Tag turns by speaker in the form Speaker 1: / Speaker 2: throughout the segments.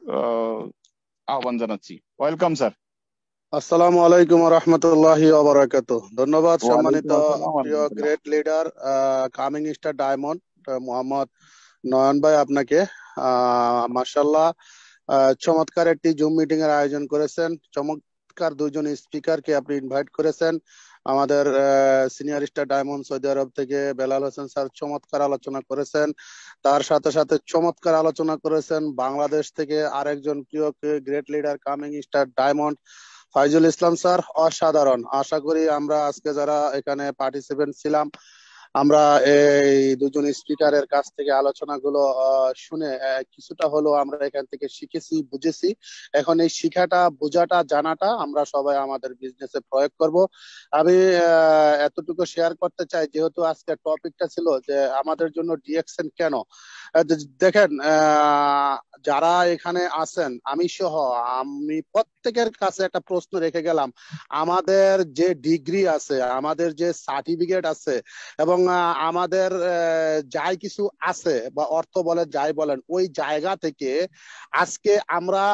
Speaker 1: আহ, আহ্বান জানাচ্ছি। Welcome sir.
Speaker 2: আসসালামু আলাইকুম ওয়া রাহমাতুল্লাহি ওয়া বারাকাতুহু। ধন্যবাদ সম্মানিত
Speaker 1: ওয়ালাইকুম আসসালাম ওয়া
Speaker 2: প্রিয়
Speaker 1: রাহমাতুল্লাহ।
Speaker 2: Great leader coming star diamond Mohammad Nayan ভাই, আপনাকে মাশাআল্লাহ চমৎকার একটি জুম মিটিং এর আয়োজন করেছেন। চমৎকার দুইজন স্পিকারকে আপনি ইনভাইট করেছেন। আমাদের সিনিয়র স্টার ডায়মন্ড সৌদি আরব থেকে বেলাল হোসেন স্যার চমৎকার আলোচনা করেছেন। তার সাথে সাথে চমৎকার আলোচনা করেছেন বাংলাদেশ থেকে আরেকজন প্রিয় great leader coming star diamond Faizul Islam sir. অসাধারণ। আশা করি আমরা আজকে যারা এখানে পার্টিসিপেন্ট ছিলাম, আমরা এই দুজন স্পিকারের কাছ থেকে আলোচনাগুলো শুনে কিছুটা হলেও আমরা এখান থেকে শিখেছি, বুঝেছি। এখন এই শিখাটা, বোঝাটা, জানাটা আমরা সবাই আমাদের বিজনেসে প্রয়োগ করব। আমি এতটুকু শেয়ার করতে চাই, যেহেতু আজকে টপিকটা ছিল যে আমাদের জন্য ডিএক্সএন কেন। দেখেন, যারা এখানে আছেন, আমি সহ, আমি প্রত্যেকের কাছে একটা প্রশ্ন রেখে গেলাম। আমাদের যে ডিগ্রি আছে, আমাদের যে সার্টিফিকেট আছে, এবং আমাদের যাই কিছু আছে বা অর্থ বলেন যাই বলেন, ওই জায়গা থেকে আজকে আমরা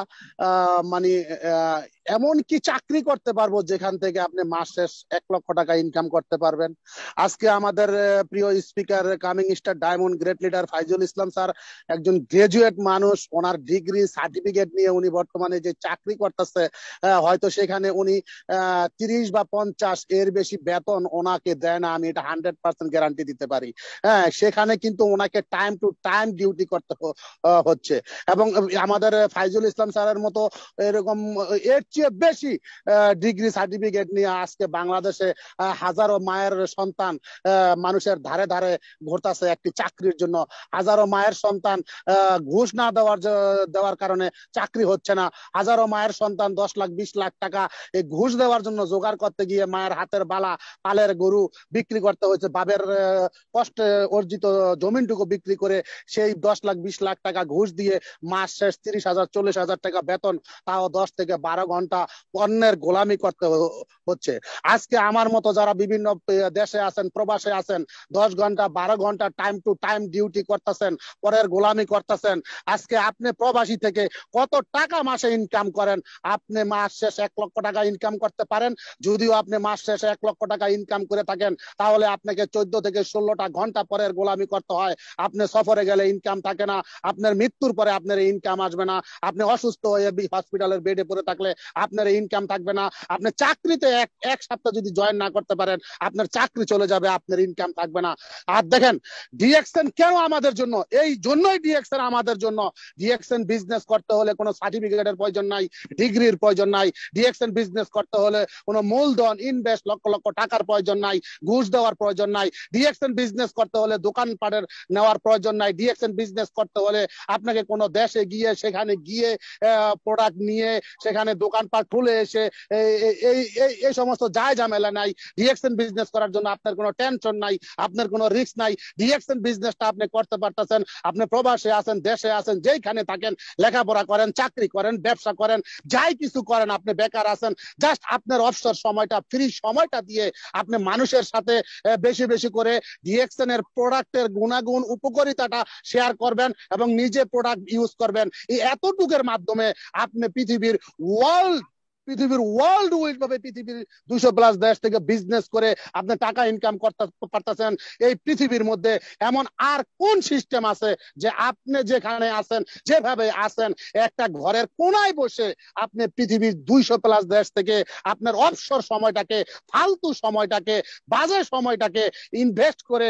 Speaker 2: মানে এমন কি চাকরি করতে পারবো যেখান থেকে আপনি মাস শেষ 1 লক্ষ টাকা ইনকাম করতে পারবেন। আজকে আমাদের প্রিয় speaker coming star diamond great leader Faizul Islam sir একজন গ্রাজুয়েট মানুষ। ওনার ডিগ্রি সার্টিফিকেট নিয়ে উনি বর্তমানে যে চাকরি করতেছে, হয়তো সেখানে উনি 30 বা 50 এর বেশি বেতন ওনাকে দেয় না, আমি এটা 100% গ্যারান্টি দিতে পারি। হ্যাঁ, সেখানে কিন্তু ওনাকে টাইম টু টাইম ডিউটি করতে হচ্ছে। এবং আমাদের ফাইজুল ইসলাম স্যারের মতো এরকম এর চেয়ে বেশি ডিগ্রি সার্টিফিকেট নিয়ে আজকে বাংলাদেশে হাজারো মায়ের সন্তান মানুষের ধারে ধারে ঘুরতেছে একটি চাকরির জন্য। হাজারো মায়ের সন্তান ঘুষ না দেওয়ার কারণে চাকরি হচ্ছে না। হাজারো মায়ের সন্তান 10 লাখ 20 লাখ টাকা এই ঘুষ দেওয়ার জন্য জোগাড় করতে গিয়ে মায়ের হাতের বালা, পালের গরু বিক্রি করতে হয়েছে। বাবের কষ্টে অর্জিত জমিনটুকু বিক্রি করে সেই 10 লাখ 20 লাখ টাকা ঘুষ দিয়ে মাস শেষ 30,000 40,000 টাকা বেতন, তাও 10 থেকে 12 ঘন্টা পণ্যের গোলামি করতে হচ্ছে। আজকে আমার মতো যারা বিভিন্ন দেশে আছেন, প্রবাসে আছেন, 10 ঘন্টা 12 ঘন্টা টাইম টু টাইম ডিউটি করতেছেন, পরের গোলামি করতেছেন। আজকে আপনি প্রবাসী থেকে কত টাকা মাসে ইনকাম করেন? আপনি মাস শেষ 1 লক্ষ টাকা ইনকাম করতে পারেন। যদিও আপনি মাস শেষে 1 লক্ষ টাকা ইনকাম করে থাকেন, তাহলে আপনাকে 14 থেকে 16টা ঘন্টা পরের গোলামি করতে হয়। আপনি সফরে গেলে ইনকাম থাকে না, আপনার মৃত্যুর পরে আপনার ইনকাম আসবে না, আপনি অসুস্থ হয়ে হসপিটালের বেডে পড়ে থাকলে আপনার ইনকাম থাকবে না, আপনি চাকরিতে এক সপ্তাহ যদি জয়েন না করতে পারেন, আপনার চাকরি চলে যাবে, আপনার ইনকাম থাকবে না। আর দেখেন, ডিএক্সএন কেন আমাদের জন্য? এই জন্যই ডিএক্সএন আমাদের জন্য। ডিএক্সএন বিজনেস করতে হলে কোনো সার্টিফিকেটের প্রয়োজন নাই, ডিগ্রির প্রয়োজন নাই। ডিএক্সএন বিজনেস করতে হলে কোনো মূলধন ইনভেস্ট লক্ষ লক্ষ টাকার প্রয়োজন নাই, ঘুষ দেওয়ার প্রয়োজন নাই। ডিএক্সএন বিজনেস করতে হলে দোকানপাটের নেওয়ার প্রয়োজন নাই। ডিএক্সএন বিজনেস করতে হলে আপনাকে কোনো দেশে গিয়ে সেখানে গিয়ে প্রোডাক্ট নিয়ে সেখানে দোকানপাট খুলে এসে এই সমস্ত যায় ঝামেলা নাই। ডিএক্সএন বিজনেস করার জন্য আপনার কোনো টেনশন নাই, আপনার কোনো রিস্ক নাই। ডিএক্সএন বিজনেসটা আপনি করতে পারতেছেন। আপনি প্রবাসে আছেন, দেশে আছেন, যেইখানে থাকেন, লেখাপড়া করেন, চাকরি করেন, ব্যবসা করেন, যাই কিছু করেন, আপনি বেকার আছেন, জাস্ট আপনার অবসর সময়টা, ফ্রি সময়টা দিয়ে আপনি মানুষের সাথে বেশি বেশি করে ডিএক্সএন এর প্রোডাক্টের গুণাগুণ উপকারিতাটা শেয়ার করবেন এবং নিজে প্রোডাক্ট ইউজ করবেন। এই এতটুকুর মাধ্যমে আপনি পৃথিবীর ওয়ার্ল্ড ওয়াইড ভাবে পৃথিবীর 200+ দেশ থেকে বিজনেস করে আপনি টাকা ইনকাম করতে পারতেছেন। এই পৃথিবীর মধ্যে এমন আর কোন সিস্টেম আছে যে আপনি যেখানে আছেন, যেভাবে আছেন, একটা ঘরের কোনায় বসে আপনি পৃথিবীর 200+ দেশ থেকে আপনার অবসর সময়টাকে, ফালতু সময়টাকে, বাজে সময়টাকে ইনভেস্ট করে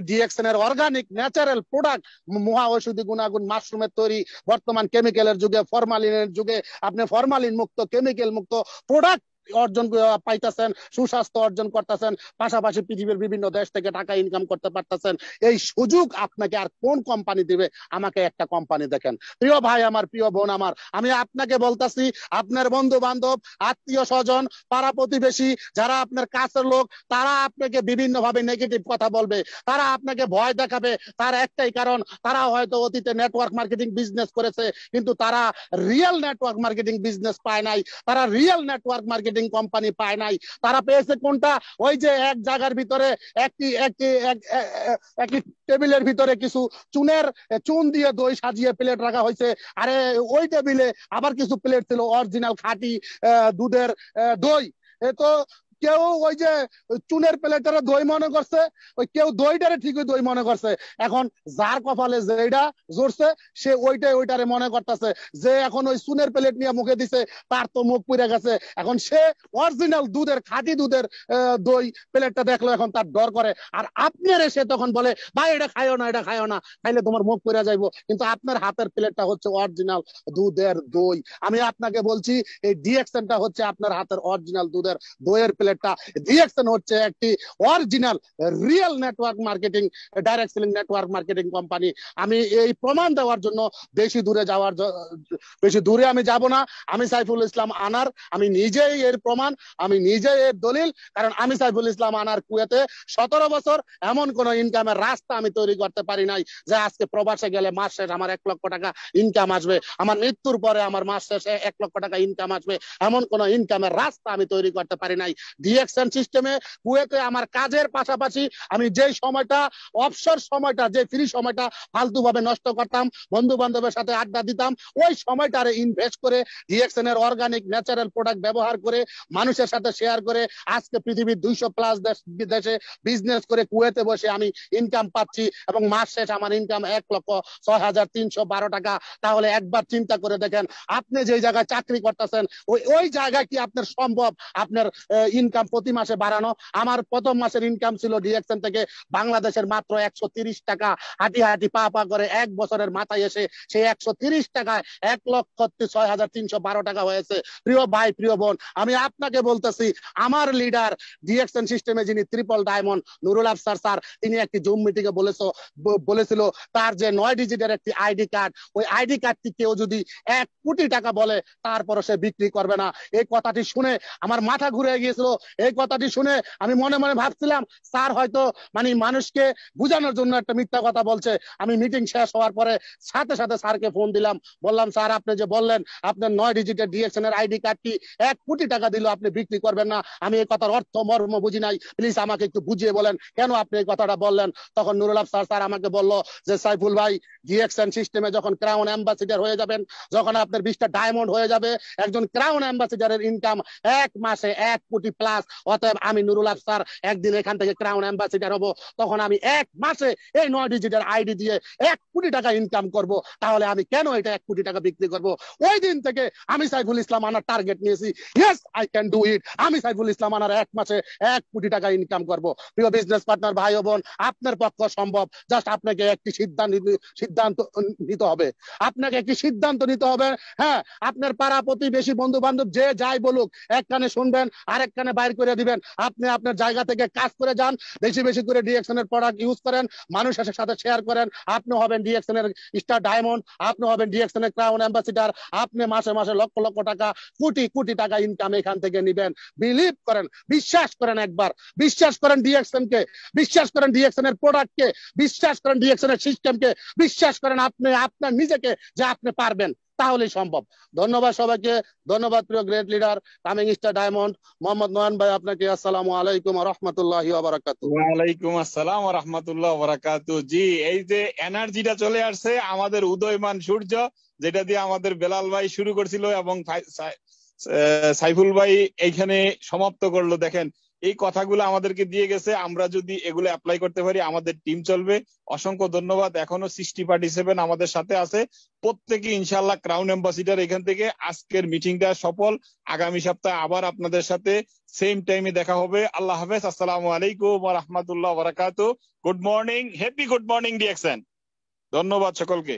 Speaker 2: ডিএক্সএন এর অর্গানিক ন্যাচারাল প্রোডাক্ট, মহা ঔষধি গুণাগুণ, মাশরুমের তৈরি, বর্তমান কেমিক্যালের যুগে, ফরমালিনের যুগে আপনি ফরমালিন মুক্ত, কেমিক্যাল মুক্ত প্রোডাক্ট অর্জন পাইতেছেন, সুস্বাস্থ্য অর্জন করতেছেন, পাশাপাশি পৃথিবীর বিভিন্ন দেশ থেকে টাকা ইনকাম করতে পারতেছেন। এই সুযোগ আপনাকে আর কোন কোম্পানি দিবে? আমাকে একটা কোম্পানি দেখেন। প্রিয় ভাই আমার, প্রিয় বোন আমার, আমি আপনাকে বলতাছি, আপনার বন্ধু বান্ধব, আত্মীয় স্বজন, পাড়া প্রতিবেশী, যারা আপনার কাছের লোক, তারা আপনাকে বিভিন্ন ভাবে নেগেটিভ কথা বলবে, তারা আপনাকে ভয় দেখাবে। তার একটাই কারণ, তারা হয়তো অতীতে নেটওয়ার্ক মার্কেটিং বিজনেস করেছে, কিন্তু তারা রিয়েল নেটওয়ার্ক মার্কেটিং বিজনেস পায় নাই, তারা real network marketing marketing company পায় নাই, তারা পেয়েছে কোনটা? ওই যে এক জায়গার ভিতরে একটি একটি একটি টেবিলের ভিতরে কিছু চুন দিয়ে দই সাজিয়ে প্লেট রাখা হয়েছে, আরে ওই টেবিলে আবার কিছু প্লেট ছিল অরিজিনাল খাঁটি দুধের দই। এ তো কেউ ওই যে চুনের প্লেটারে দই মনে করছে, ওই কেউ দইটারে ঠিকই দই মনে করছে। এখন যার কপালে যেটা জোরছে সে ওইটারে মনে করতেছে, যে এখন ওই চুনের প্লেট নিয়ে মুখে দিছে তার তো মুখ পুড়ে গেছে, এখন সে অরিজিনাল দুধের খাঁটি দুধের দই প্লেটটা দেখলো এখন তার ডর করে। আর আপনার এসে তখন বলে ভাই এটা খাইও না, এটা খাইও না, খাইলে তোমার মুখ পুড়ে যাইবো, কিন্তু আপনার হাতের প্লেটটা হচ্ছে অরিজিনাল দুধের দই। আমি আপনাকে বলছি এই ডিএক্সএনটা হচ্ছে আপনার হাতের অরিজিনাল দুধের দইয়ের প্লেটটা। ডিএক্সএন হচ্ছে একটি original real network marketing, direct selling network marketing company. আমি এই প্রমাণ দেওয়ার জন্য বেশি দূরে আমি যাব না। আমি সাইফুল ইসলাম আনার, আমি নিজেই এর প্রমাণ, আমি নিজেই এর দলিল। কারণ আমি সাইফুল ইসলাম আনার কুয়েতে 17 বছর এমন কোন ইনকামের রাস্তা আমি তৈরি করতে পারি নাই যে আজকে প্রবাসে গেলে মাস শেষ আমার 1 লক্ষ টাকা ইনকাম আসবে, আমার মৃত্যুর পরে আমার মাস শেষে 1 লক্ষ টাকা ইনকাম আসবে, এমন কোন ইনকামের রাস্তা আমি তৈরি করতে পারি নাই। ডিএক্সএন সিস্টেমে কুয়েতে আমার কাজের পাশাপাশি আমি যে সময়টা অবসর সময়টা, যে ফ্রি সময়টা ফালতু ভাবে নষ্ট করতাম, বন্ধু বান্ধবের সাথে আড্ডা দিতাম, ওই সময়টারে ইনভেস্ট করে ডিএক্সএন এর অর্গানিক ন্যাচারাল প্রোডাক্ট ব্যবহার করে মানুষের সাথে শেয়ার করে আজকে পৃথিবীর 200+ দেশে বিজনেস করে কুয়েতে বসে আমি ইনকাম পাচ্ছি এবং মাস শেষ আমার ইনকাম 1,06,312 টাকা। তাহলে একবার চিন্তা করে দেখেন, আপনি যে জায়গায় চাকরি করতেছেন ওই জায়গায় কি আপনার সম্ভব আপনার ইনকাম প্রতি মাসে বাড়ানো? আমার প্রথম মাসের ইনকাম ছিল ডিএক্সএন থেকে বাংলাদেশের মাত্র 130 টাকা। হাঁটি হাঁটি পা পা করে 1 বছরের মাথায় এসে সেই 130 টাকায় 1,06,312 টাকা হয়েছে। প্রিয় ভাই, প্রিয় বোন, আমি আপনাকে বলতেছি, আমার লিডার ডিএক্সএন সিস্টেমে যিনি triple diamond Nurul Afsar sir, তিনি একটি জুম মিটিং এ বলেছিল তার যে 9 ডিজিটের একটি আইডি কার্ড, ওই আইডি কার্ডটি কেউ যদি 1 কোটি টাকা বলে তারপর সে বিক্রি করবে না। এই কথাটি শুনে আমার মাথা ঘুরে গিয়েছিল। এই কথাটি শুনে আমি মনে মনে ভাবছিলাম স্যার হয়তো মানে মানুষকে বোঝানোর জন্য একটা মিথ্যা কথা বলছে। আমি মিটিং শেষ হওয়ার পরে সাথে সাথে স্যারকে ফোন দিলাম, বললাম স্যার আপনি যে বললেন আপনার 9 ডিজিটের ডিএক্সএন এর আইডি কার্ডটি 1 কোটি টাকা দিল আপনি বিক্রি করবেন না, আমি এই কথার অর্থ মর্ম বুঝি নাই, প্লিজ আমাকে একটু বুঝিয়ে বলেন কেন আপনি এই কথাটা বললেন। তখন নুরুল আফসার স্যার আমাকে বলল যে সাইফুল ভাই, ডিএক্সএন সিস্টেমে যখন ক্রাউন অ্যাম্বাসিডার হয়ে যাবেন, যখন আপনার 20টা ডায়মন্ড হয়ে যাবে, একজন ক্রাউন অ্যাম্বাসিডারের ইনকাম 1 মাসে 1 কোটি প্লাস। অতএব আমি নুরুল আফসার একদিন এখান থেকে ক্রাউন অ্যাম্বাসিডার হব, তখন আমি 1 মাসে এই 9 ডিজিটের আইডি দিয়ে 1 কোটি টাকা ইনকাম করব। তাহলে আমি কেন এটা 1 কোটি টাকা বিক্রি করব? ওই দিন থেকে আমি সাইফুল ইসলাম আনার টার্গেট নিয়েছি, yes I can do it. আমি সাইফুল ইসলাম আনার 1 মাসে 1 কোটি টাকা ইনকাম করব। প্রিয় বিজনেস পার্টনার ভাই ও বোন, আপনার পক্ষে সম্ভব, জাস্ট আপনাকে একটি সিদ্ধান্ত নিতে হবে। আপনাকে একটি সিদ্ধান্ত নিতে হবে। হ্যাঁ, আপনার পাড়া প্রতিবেশী বন্ধু বান্ধব যে যাই বলুক, এক কানে শুনবেন আর এক কানে বাইর করে দিবেন। আপনি আপনার জায়গা থেকে কাজ করে যান, বেশি বেশি করে ডিএক্সএন এর প্রোডাক্ট ইউজ করেন, মানুষের সাথে শেয়ার করেন। আপনি হবেন ডিএক্সএন এর স্টার ডায়মন্ড, আপনি হবেন ডিএক্সএন এর ক্রাউন অ্যাম্বাসিডার, আপনি মাসে মাসে লক্ষ লক্ষ টাকা, কোটি কোটি টাকা ইনকাম এখান থেকে নিবেন। বিলিভ করেন, বিশ্বাস করেন, একবার বিশ্বাস করেন ডিএক্সএন কে, বিশ্বাস করেন ডিএক্সএন এর প্রোডাক্টকে, বিশ্বাস করেন ডিএক্সএন এর সিস্টেমকে, বিশ্বাস করেন আপনি আপনার নিজেকে যে আপনি পারবেন, তাহলেই সম্ভব। ধন্যবাদ সবাইকে, ধন্যবাদ প্রিয় great leader coming star diamond Mohammad Nayan ভাই, আপনাকে আসসালামু আলাইকুম ওয়া রাহমাতুল্লাহি ওয়া বারাকাতুহু।
Speaker 1: ওয়া আলাইকুম আসসালাম ওয়া রাহমাতুল্লাহি ওয়া বারাকাতুহু। জি, এই যে এনার্জিটা চলে আসছে, আমাদের উদয়মান সূর্য, যেটা দিয়ে আমাদের বেলাল ভাই শুরু করছিল এবং সাইফুল ভাই এইখানে সমাপ্ত করলো। দেখেন, এই কথাগুলো আমাদেরকে দিয়ে গেছে, আমরা যদি এগুলো অ্যাপ্লাই করতে পারি আমাদের টিম চলবে। অসংখ্য ধন্যবাদ। এখনো 60 পার্টিসিপেন্ট আমাদের সাথে আছে, প্রত্যেকে ইনশাআল্লাহ ক্রাউন অ্যাম্বাসিডার এখান থেকে। আজকের মিটিংটা সফল। আগামী সপ্তাহে আবার আপনাদের সাথে সেম টাইমে দেখা হবে। আল্লাহ হাফেজ। আসসালামু আলাইকুম ওয়া রাহমাতুল্লাহি ওয়া বারাকাতুহু। Good morning, happy good morning DXN. ধন্যবাদ সকলকে।